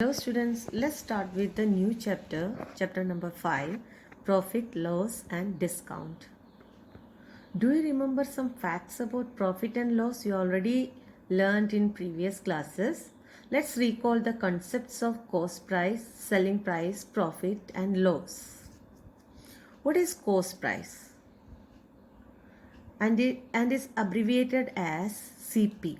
Hello students, let's start with the new chapter number 5, profit, loss and discount. Do you remember some facts about profit and loss you already learned in previous classes? Let's recall the concepts of cost price, selling price, profit and loss. What is cost price? And is abbreviated as CP.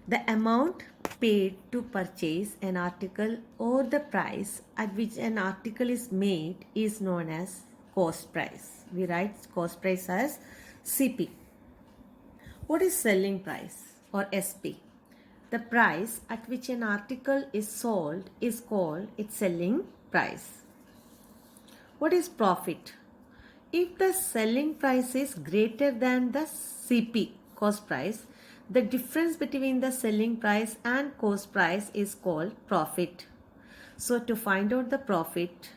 The amount paid to purchase an article or the price at which an article is made is known as cost price. We write cost price as CP. What is selling price or SP? The price at which an article is sold is called its selling price. What is profit? If the selling price is greater than the CP, cost price, the difference between the selling price and cost price is called profit. So to find out the profit,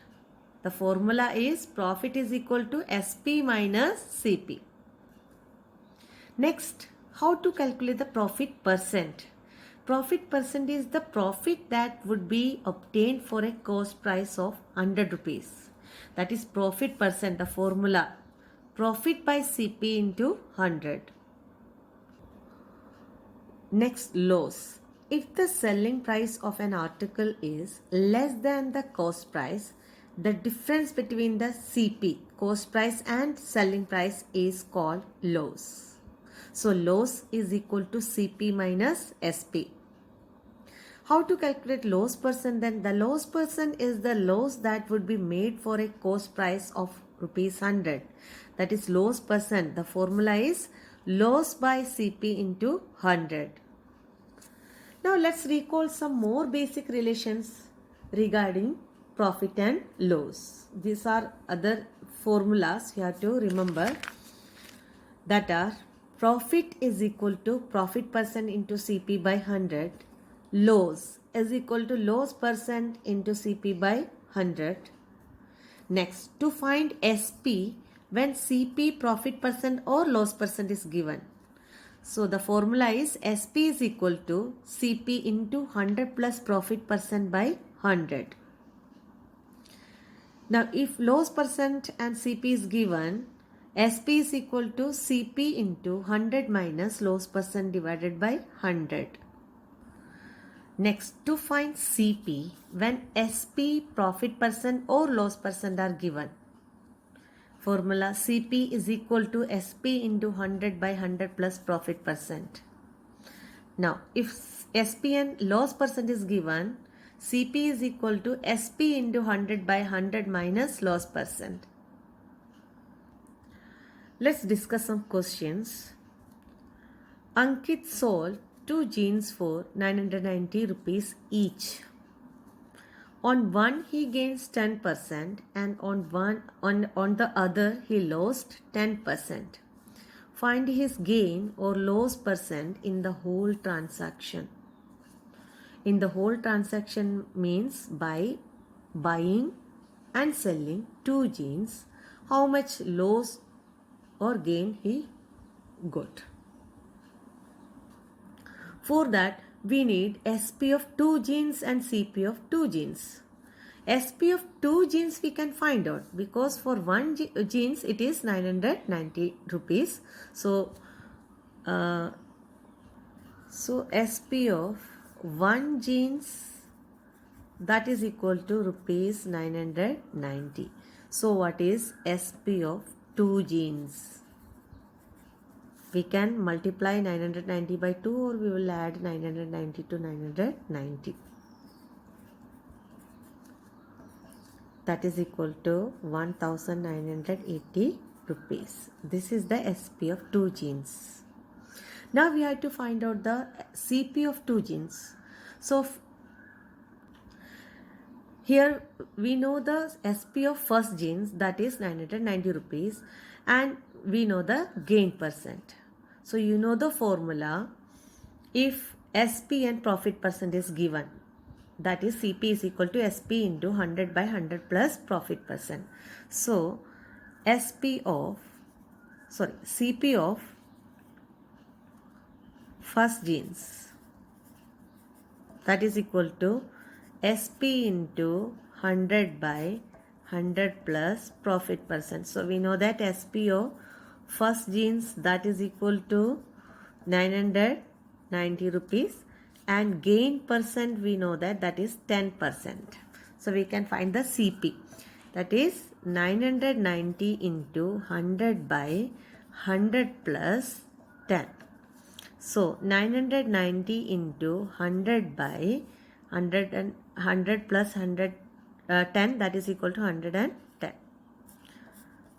the formula is profit is equal to SP minus CP. Next, how to calculate the profit percent? Profit percent is the profit that would be obtained for a cost price of 100 rupees. That is profit percent, the formula. Profit by CP into 100. Next, loss. If the selling price of an article is less than the cost price, the difference between the CP, cost price and selling price is called loss. So, loss is equal to CP minus SP. How to calculate loss percent? Then the loss percent is the loss that would be made for a cost price of rupees 100. That is loss percent. The formula is loss by CP into 100. Now let's recall some more basic relations regarding profit and loss. These are other formulas you have to remember, that are profit is equal to profit percent into CP by 100. Loss is equal to loss percent into CP by 100. Next, to find SP when CP, profit percent or loss percent is given. So the formula is SP is equal to CP into 100 plus profit percent by 100. Now if loss percent and CP is given, SP is equal to CP into 100 minus loss percent divided by 100. Next, to find CP when SP, profit percent or loss percent are given. Formula CP is equal to SP into 100 by 100 plus profit percent. Now, if SP and loss percent is given, CP is equal to SP into 100 by 100 minus loss percent. Let's discuss some questions. Ankit sold 2 jeans for 990 rupees each. On one he gains 10% and on the other he lost 10%. Find his gain or loss percent in the whole transaction. In the whole transaction means by buying and selling 2 jeans, how much loss or gain he got. For that, we need SP of 2 jeans and CP of 2 jeans. SP of 2 jeans we can find out because for 1 jeans it is 990 rupees. So SP of 1 jeans, that is equal to rupees 990. So what is SP of 2 jeans? We can multiply 990 by 2 or we will add 990 to 990. That is equal to 1980 rupees. This is the SP of 2 jeans. Now we have to find out the CP of 2 jeans. So here we know the SP of first jeans, that is 990 rupees, and we know the gain percent. So you know the formula. If SP and profit percent is given, that is CP is equal to SP into 100 by 100 plus profit percent. So CP of first jeans, that is equal to SP into 100 by 100 plus profit percent. So we know that SPO first jeans that is equal to 990 rupees, and gain percent we know that that is 10%. So we can find the CP, that is 990 into 100 by 100 plus 10. So 990 into 100 by 100 and 100 plus 100 10, that is equal to 110.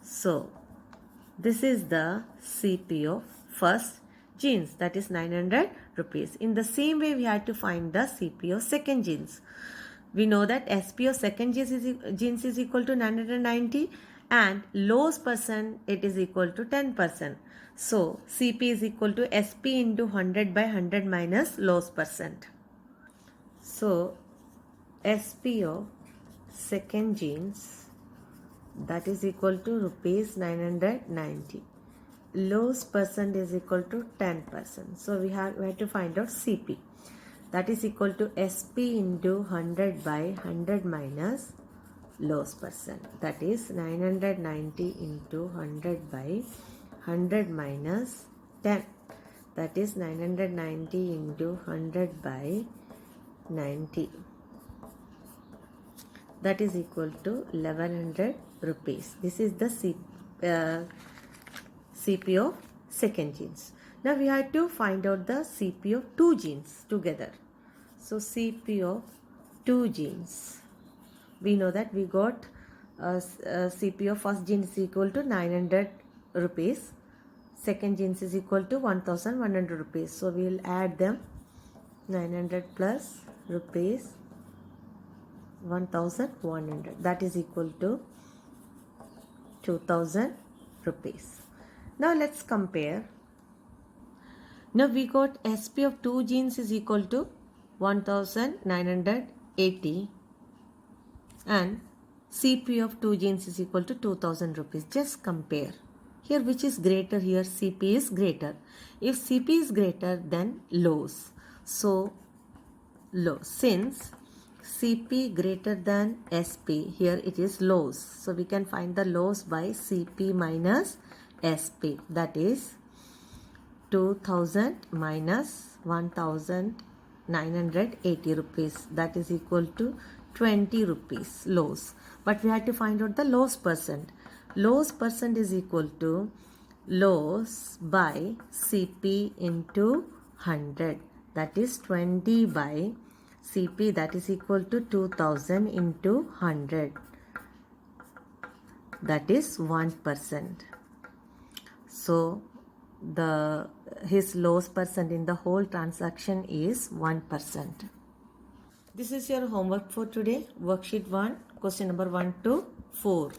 So this is the CP of first jeans, that is 900 rupees. In the same way we had to find the CP of second jeans. We know that SP of second jeans is equal to 990 and loss percent it is equal to 10%. So CP is equal to SP into 100 by 100 minus loss percent. So SP of second jeans that is equal to rupees 990. Loss percent is equal to 10%. So we have to find out CP. That is equal to SP into 100 by 100 minus loss percent. That is 990 into 100 by 100 minus 10. That is 990 into 100 by 90. That is equal to 1100 rupees. This is the CP of second jeans. Now we have to find out the CP of two jeans together. So CP of two jeans, we know that we got CP of first jeans is equal to 900 rupees, second jeans is equal to 1100 rupees. So we will add them, 900 plus rupees 1100, that is equal to 2000 rupees. Now let's compare. Now we got SP of two jeans is equal to 1980 and CP of two jeans is equal to 2000 rupees. Just compare. Here which is greater? Here CP is greater. If CP is greater, then loss. So loss. Since CP greater than SP, here it is loss. So we can find the loss by CP minus SP. That is 2000 minus 1980 rupees. That is equal to 20 rupees loss. But we have to find out the loss percent. Loss percent is equal to loss by CP into 100. That is 20 by CP, that is equal to 2000 into 100. That is 1%. So his loss percent in the whole transaction is 1%. This is your homework for today. Worksheet 1, question number 1 to 4.